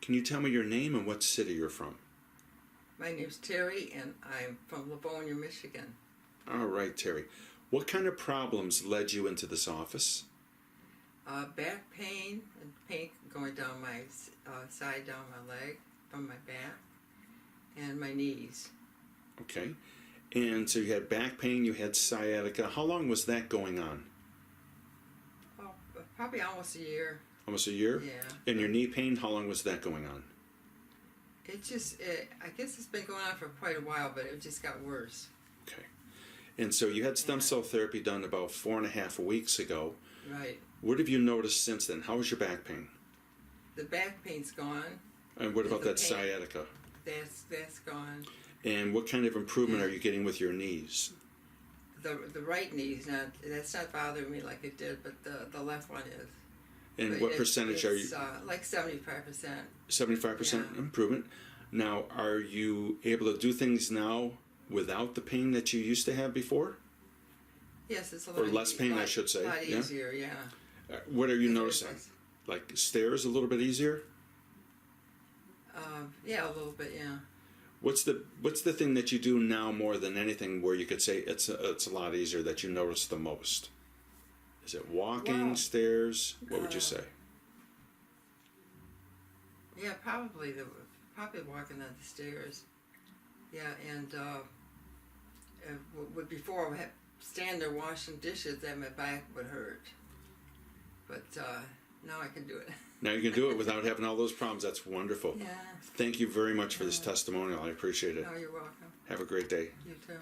Can you tell me your name and what city you're from? My name's Terry, and I'm from Livonia, Michigan. All right, Terry. What kind of problems led you into this office? Back pain and pain going down my side, down my leg, from my back, and my knees. Okay. And so you had back pain, you had sciatica. How long was that going on? Oh, probably almost a year. Almost a year? Yeah. And your knee pain, how long was that going on? I guess it's been going on for quite a while, but it just got worse. Okay. And so you had stem cell therapy done about 4.5 weeks ago. Right. What have you noticed since then? How was your back pain? The back pain's gone. And what about that pain, sciatica? That's gone. And what kind of improvement are you getting with your knees? The right knee's not, that's not bothering me like it did, but the left one is. And but what percentage are you? It's like 75%. 75% improvement. Now, are you able to do things now without the pain that you used to have before? Yes, it's a lot. Or less pain, I should say. A lot easier, yeah. What are you noticing? Like stairs a little bit easier? Yeah, a little bit, yeah. What's the thing that you do now more than anything where you could say it's a lot easier that you notice the most? Is it walking, stairs? What would you say? Yeah, probably walking down the stairs. Yeah, and before I would stand there washing dishes, then my back would hurt. But now I can do it. Now you can do it without having all those problems. That's wonderful. Yeah. Thank you very much for this testimonial. I appreciate it. Oh, you're welcome. Have a great day. You too.